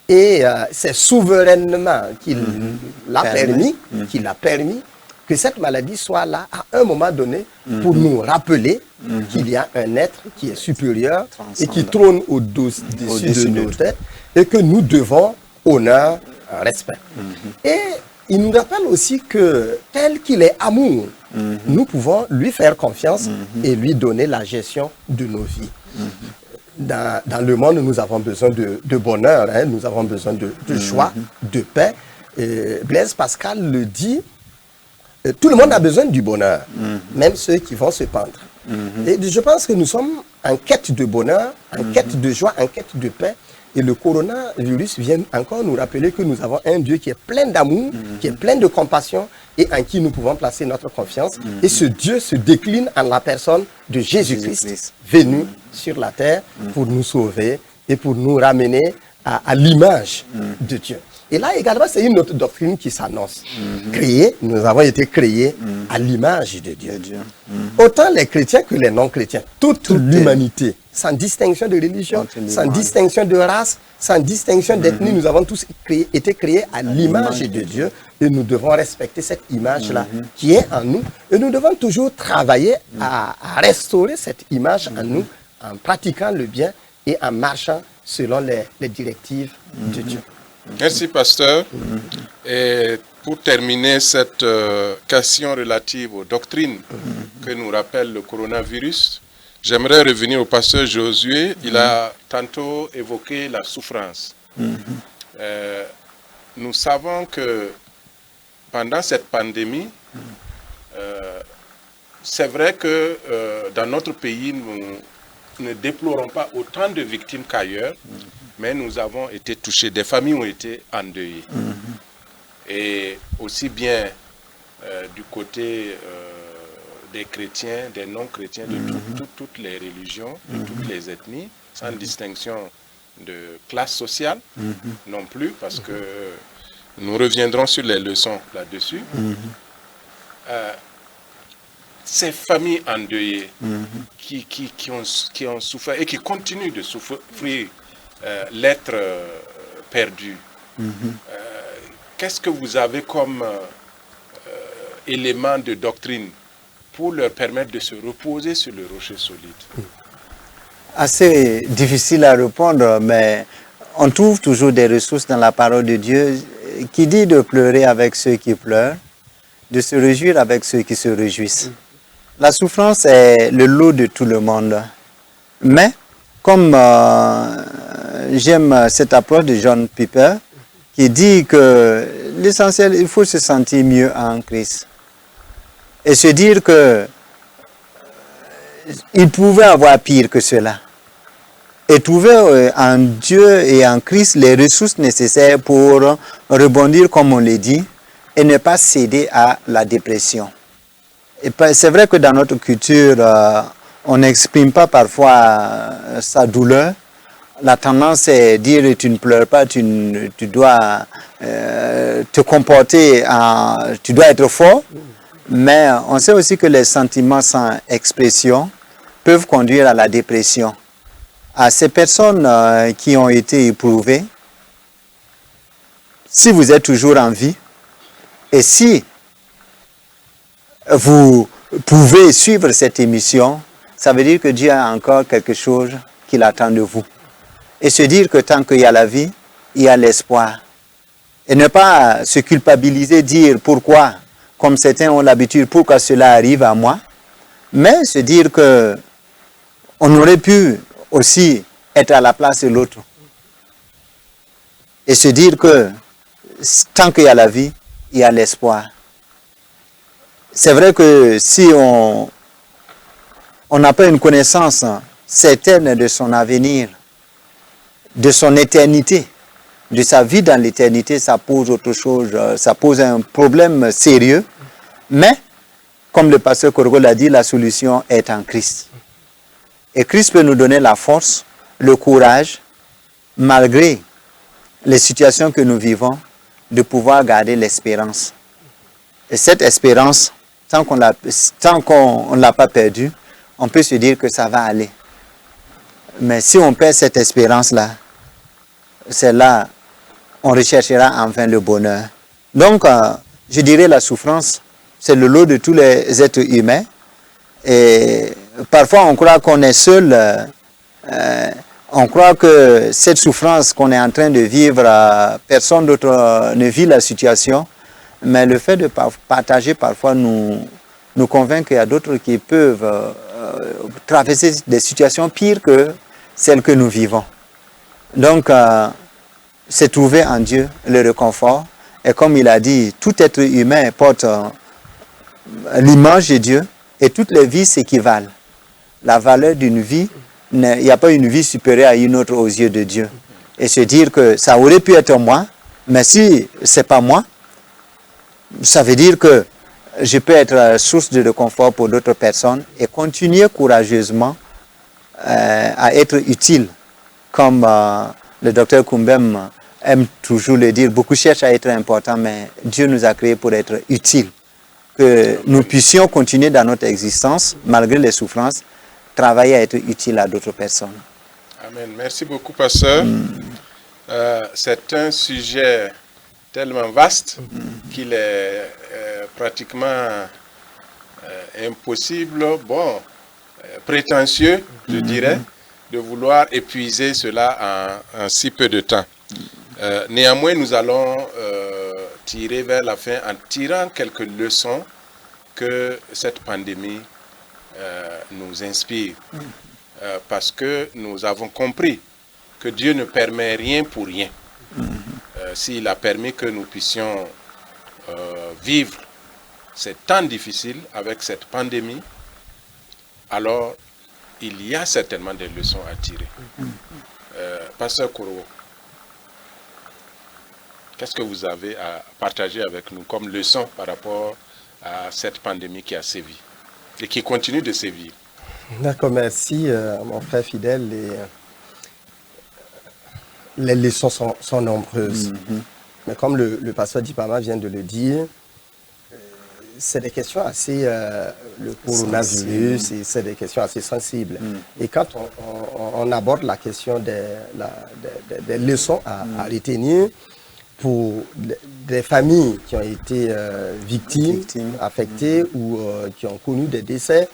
Et c'est souverainement qu'il l'a permis que cette maladie soit là à un moment donné pour nous rappeler qu'il y a un être qui est supérieur et qui trône au-dessus de nos têtes et que nous devons honneur, respect. Et il nous rappelle aussi que tel qu'il est amour, nous pouvons lui faire confiance et lui donner la gestion de nos vies. dans le monde, nous avons besoin de bonheur, hein, nous avons besoin de joie, de paix. Et Blaise Pascal le dit, tout le monde a besoin du bonheur, même ceux qui vont se pendre. Et je pense que nous sommes en quête de bonheur, en quête de joie, en quête de paix. Et le coronavirus vient encore nous rappeler que nous avons un Dieu qui est plein d'amour, qui est plein de compassion et en qui nous pouvons placer notre confiance. Et ce Dieu se décline en la personne de Jésus-Christ, venu sur la terre pour nous sauver et pour nous ramener à l'image de Dieu. Et là également, c'est une autre doctrine qui s'annonce. Créés, nous avons été créés à l'image de Dieu. Autant les chrétiens que les non-chrétiens, toute l'humanité, sans distinction de religion, sans distinction de race, sans distinction d'ethnie, nous avons tous été créés à l'image de Dieu et nous devons respecter cette image-là qui est en nous. Et nous devons toujours travailler à restaurer cette image en nous en pratiquant le bien et en marchant selon les directives de Dieu. Merci, pasteur. Et pour terminer cette question relative aux doctrines que nous rappelle le coronavirus, j'aimerais revenir au pasteur Josué. Il a tantôt évoqué la souffrance. Nous savons que pendant cette pandémie, c'est vrai que dans notre pays, nous ne déplorons pas autant de victimes qu'ailleurs, mais nous avons été touchés, des familles ont été endeuillées. Et aussi bien du côté des chrétiens, des non-chrétiens, de toutes les religions, de toutes les ethnies, sans distinction de classe sociale non plus, parce que nous reviendrons sur les leçons là-dessus. Ces familles endeuillées qui ont souffert et qui continuent de souffrir l'être perdu, qu'est-ce que vous avez comme élément de doctrine pour leur permettre de se reposer sur le rocher solide? Assez difficile à répondre, mais on trouve toujours des ressources dans la parole de Dieu qui dit de pleurer avec ceux qui pleurent, de se réjouir avec ceux qui se réjouissent. La souffrance est le lot de tout le monde. Mais, comme j'aime cette approche de John Piper, qui dit que l'essentiel, il faut se sentir mieux en Christ. Et se dire que il pouvait avoir pire que cela. Et trouver en Dieu et en Christ les ressources nécessaires pour rebondir, comme on l'a dit, et ne pas céder à la dépression. C'est vrai que dans notre culture, on n'exprime pas parfois sa douleur. La tendance est de dire tu ne pleures pas, tu dois te comporter, tu dois être fort. Mais on sait aussi que les sentiments sans expression peuvent conduire à la dépression. À ces personnes qui ont été éprouvées, si vous êtes toujours en vie, et si vous pouvez suivre cette émission, ça veut dire que Dieu a encore quelque chose qu'il attend de vous. Et se dire que tant qu'il y a la vie, il y a l'espoir. Et ne pas se culpabiliser, dire pourquoi, comme certains ont l'habitude, pourquoi cela arrive à moi, mais se dire que on aurait pu aussi être à la place de l'autre. Et se dire que tant qu'il y a la vie, il y a l'espoir. C'est vrai que si on n'a pas une connaissance certaine de son avenir, de son éternité, de sa vie dans l'éternité, ça pose autre chose, ça pose un problème sérieux. Mais, comme le pasteur Korgo l'a dit, la solution est en Christ. Et Christ peut nous donner la force, le courage, malgré les situations que nous vivons, de pouvoir garder l'espérance. Et cette espérance, tant qu'on ne l'a pas perdue, on peut se dire que ça va aller. Mais si on perd cette espérance-là, c'est là on recherchera enfin le bonheur. Donc, je dirais la souffrance, c'est le lot de tous les êtres humains. Et parfois, on croit qu'on est seul. On croit que cette souffrance qu'on est en train de vivre, personne d'autre ne vit la situation. Mais le fait de partager parfois nous convainc qu'il y a d'autres qui peuvent traverser des situations pires que celle que nous vivons. Donc, c'est trouver en Dieu le réconfort. Et comme il a dit, tout être humain porte l'image de Dieu et toutes les vies s'équivalent. La valeur d'une vie, il n'y a pas une vie supérieure à une autre aux yeux de Dieu. Et se dire que ça aurait pu être moi, mais si ce n'est pas moi, ça veut dire que je peux être source de réconfort pour d'autres personnes et continuer courageusement à être utile. Comme le docteur Kumbem aime toujours le dire, beaucoup cherchent à être importants, mais Dieu nous a créés pour être utiles. Que nous puissions continuer dans notre existence, malgré les souffrances, travailler à être utiles à d'autres personnes. Amen. Merci beaucoup, pasteur. C'est un sujet tellement vaste qu'il est pratiquement impossible, prétentieux, je dirais, de vouloir épuiser cela en si peu de temps. Néanmoins, nous allons tirer vers la fin en tirant quelques leçons que cette pandémie nous inspire. Parce que nous avons compris que Dieu ne permet rien pour rien. S'il a permis que nous puissions vivre ces temps difficiles avec cette pandémie, alors il y a certainement des leçons à tirer. Pasteur Koro, qu'est-ce que vous avez à partager avec nous comme leçon par rapport à cette pandémie qui a sévi et qui continue de sévir? D'accord, merci mon frère fidèle. Les leçons sont nombreuses. Mais comme le pasteur Dipama vient de le dire, c'est des questions assez... le coronavirus, c'est des questions assez sensibles. Et quand on aborde la question des leçons à retenir pour des familles qui ont été victimes, affectées ou qui ont connu des décès,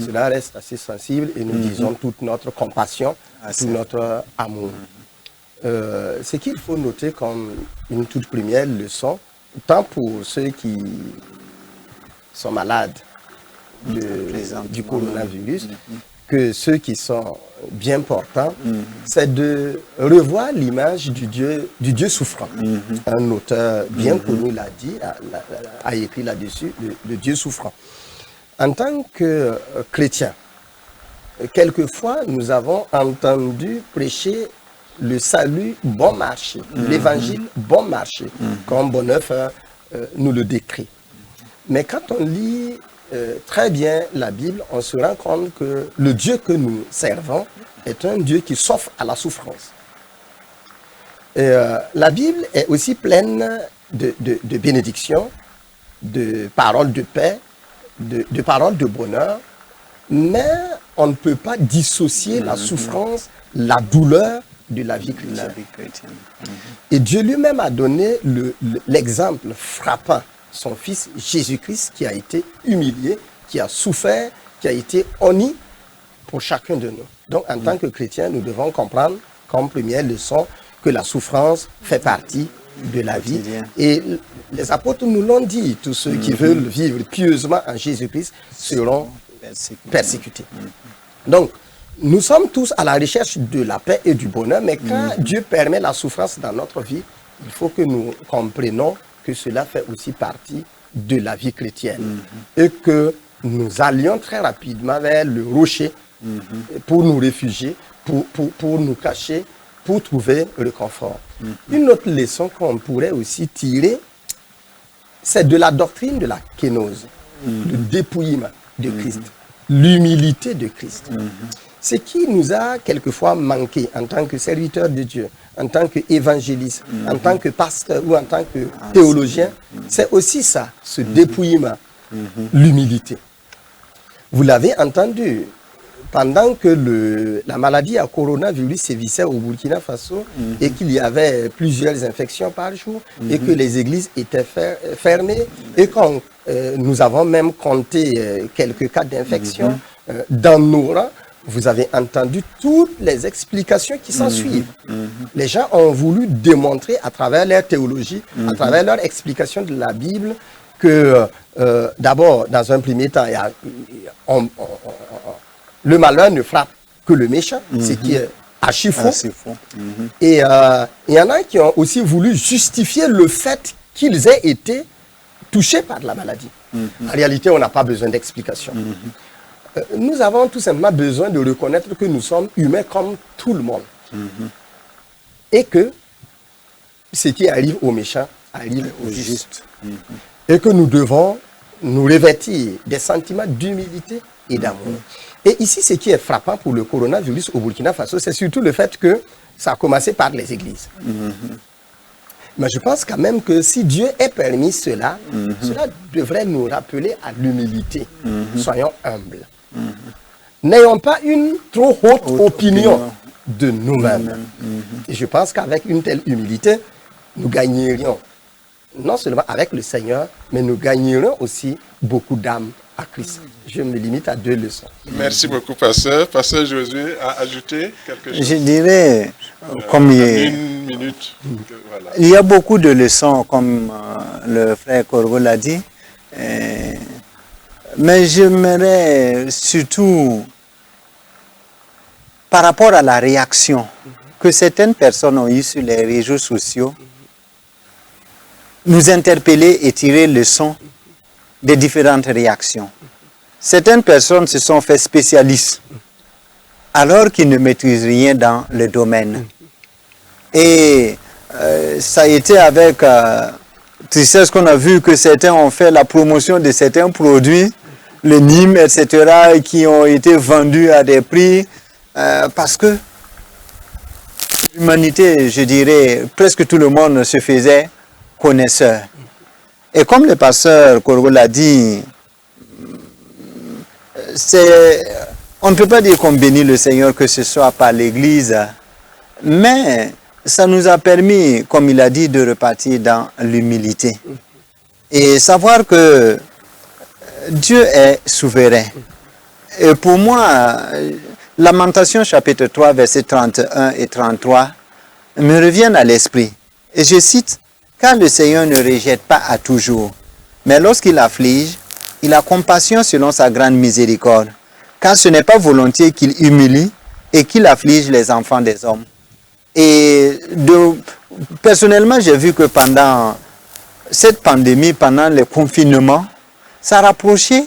cela reste assez sensible et nous disons toute notre compassion, tout notre amour. Ce qu'il faut noter comme une toute première leçon, tant pour ceux qui sont malades du coronavirus, que ceux qui sont bien portants, c'est de revoir l'image du Dieu souffrant. Un auteur bien connu l'a dit, a écrit là-dessus, le Dieu souffrant. En tant que chrétiens, quelquefois nous avons entendu prêcher le salut bon marché, l'évangile bon marché, comme Bonneuf nous le décrit. Mais quand on lit très bien la Bible, on se rend compte que le Dieu que nous servons est un Dieu qui s'offre à la souffrance. Et, la Bible est aussi pleine de bénédictions, de paroles de paix, de paroles de bonheur, mais on ne peut pas dissocier la souffrance, la douleur de la vie chrétienne. Et Dieu lui-même a donné l'exemple frappant, son fils Jésus-Christ qui a été humilié, qui a souffert, qui a été honni pour chacun de nous. Donc en tant que chrétiens, nous devons comprendre comme première leçon que la souffrance fait partie de la vie. Et les apôtres nous l'ont dit, tous ceux qui veulent vivre pieusement en Jésus-Christ seront persécutés. Donc, nous sommes tous à la recherche de la paix et du bonheur, mais quand Dieu permet la souffrance dans notre vie, il faut que nous comprenions que cela fait aussi partie de la vie chrétienne. Et que nous allions très rapidement vers le rocher pour nous réfugier, pour nous cacher, pour trouver le confort. Une autre leçon qu'on pourrait aussi tirer, c'est de la doctrine de la kénose, le dépouillement de Christ, l'humilité de Christ. Ce qui nous a quelquefois manqué en tant que serviteur de Dieu, en tant qu'évangéliste, en tant que pasteur ou en tant que théologien, c'est aussi ça, ce dépouillement, l'humilité. Vous l'avez entendu, pendant que la maladie à coronavirus sévissait au Burkina Faso et qu'il y avait plusieurs infections par jour et que les églises étaient fermées et que nous avons même compté quelques cas d'infection dans nos rangs, vous avez entendu toutes les explications qui s'en suivent. Les gens ont voulu démontrer à travers leur théologie, à travers leur explication de la Bible, que d'abord, dans un premier temps, le malheur ne frappe que le méchant, ce qui est archi faux. Mhm. Et il y en a qui ont aussi voulu justifier le fait qu'ils aient été touchés par la maladie. En réalité, on n'a pas besoin d'explication. Nous avons tout simplement besoin de reconnaître que nous sommes humains comme tout le monde. Et que ce qui arrive aux méchants arrive aux justes. Et que nous devons nous revêtir des sentiments d'humilité et d'amour. Et ici, ce qui est frappant pour le coronavirus au Burkina Faso, c'est surtout le fait que ça a commencé par les églises. Mais je pense quand même que si Dieu ait permis cela, cela devrait nous rappeler à l'humilité. Soyons humbles. N'ayons pas une trop haute opinion de nous-mêmes. Et je pense qu'avec une telle humilité, nous gagnerions, non seulement avec le Seigneur, mais nous gagnerions aussi beaucoup d'âmes à Christ. Je me limite à 2 leçons. Merci beaucoup, pasteur. Pasteur Josué a ajouté quelque chose. Je dirais, comme une minute. Voilà. il y a beaucoup de leçons, comme le frère Corgo l'a dit, mais j'aimerais surtout, par rapport à la réaction que certaines personnes ont eue sur les réseaux sociaux, nous interpeller et tirer leçon des différentes réactions. Certaines personnes se sont fait spécialistes alors qu'ils ne maîtrisent rien dans le domaine. Et ça a été avec tristesse qu'on a vu que certains ont fait la promotion de certains produits, le Nîmes, etc., qui ont été vendus à des prix parce que l'humanité, je dirais, presque tout le monde se faisait connaisseur. Et comme le pasteur Corgo l'a dit, on ne peut pas dire qu'on bénit le Seigneur que ce soit par l'Église, mais ça nous a permis, comme il a dit, de repartir dans l'humilité. Et savoir que Dieu est souverain. Et pour moi, Lamentation chapitre 3, versets 31 et 33 me reviennent à l'esprit. Et je cite, « Car le Seigneur ne rejette pas à toujours, mais lorsqu'il afflige, il a compassion selon sa grande miséricorde, car ce n'est pas volontiers qu'il humilie et qu'il afflige les enfants des hommes. » Et personnellement, j'ai vu que pendant cette pandémie, pendant le confinement, ça a rapproché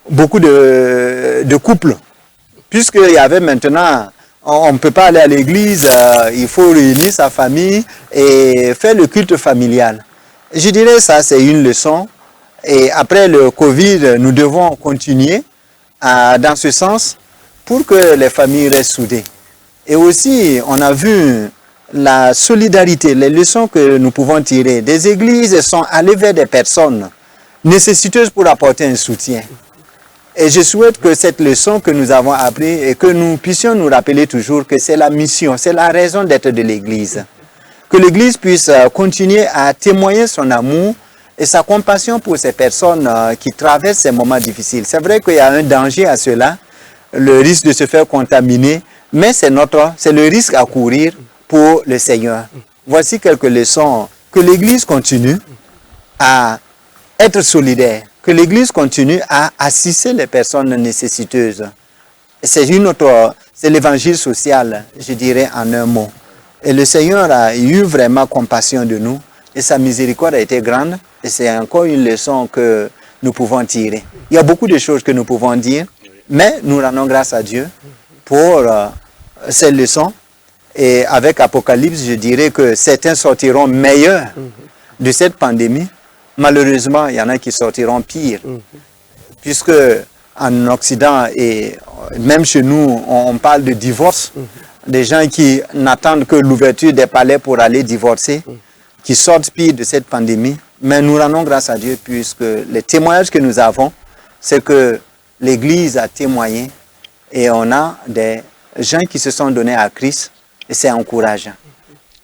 beaucoup de couples. Puisqu'il y avait maintenant, on ne peut pas aller à l'église, il faut réunir sa famille et faire le culte familial. Je dirais ça, c'est une leçon. Et après le Covid, nous devons continuer dans ce sens pour que les familles restent soudées. Et aussi, on a vu la solidarité, les leçons que nous pouvons tirer. Des églises sont allées vers des personnes nécessiteuses pour apporter un soutien. Et je souhaite que cette leçon que nous avons apprise et que nous puissions nous rappeler toujours que c'est la mission, c'est la raison d'être de l'Église. Que l'Église puisse continuer à témoigner son amour et sa compassion pour ces personnes qui traversent ces moments difficiles. C'est vrai qu'il y a un danger à cela, le risque de se faire contaminer, mais c'est le risque à courir pour le Seigneur. Voici quelques leçons. Que l'Église continue à être solidaire, que l'Église continue à assister les personnes nécessiteuses. C'est l'évangile social, je dirais en un mot. Et le Seigneur a eu vraiment compassion de nous et sa miséricorde a été grande et c'est encore une leçon que nous pouvons tirer. Il y a beaucoup de choses que nous pouvons dire, mais nous rendons grâce à Dieu pour ces leçons. Et avec Apocalypse, je dirais que certains sortiront meilleurs de cette pandémie. Malheureusement, il y en a qui sortiront pire. Puisque en Occident et même chez nous, on parle de divorce. Des gens qui n'attendent que l'ouverture des palais pour aller divorcer, qui sortent pire de cette pandémie. Mais nous rendons grâce à Dieu puisque les témoignages que nous avons, c'est que l'Église a témoigné et on a des gens qui se sont donnés à Christ et c'est encourageant.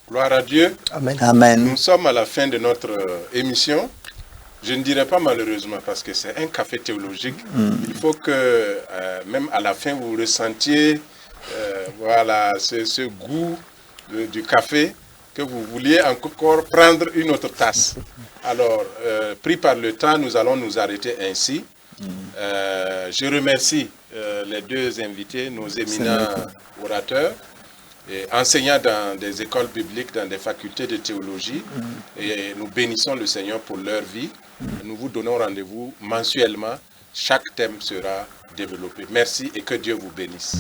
Gloire à Dieu. Amen. Amen. Nous sommes à la fin de notre émission. Je ne dirais pas malheureusement parce que c'est un café théologique. Il faut que même à la fin vous ressentiez voilà, ce goût du café, que vous vouliez encore prendre une autre tasse. Alors, pris par le temps, nous allons nous arrêter ainsi. Je remercie les deux invités, nos éminents orateurs. enseignants dans des écoles bibliques, dans des facultés de théologie. Et nous bénissons le Seigneur pour leur vie. Nous vous donnons rendez-vous mensuellement. Chaque thème sera développé. Merci et que Dieu vous bénisse.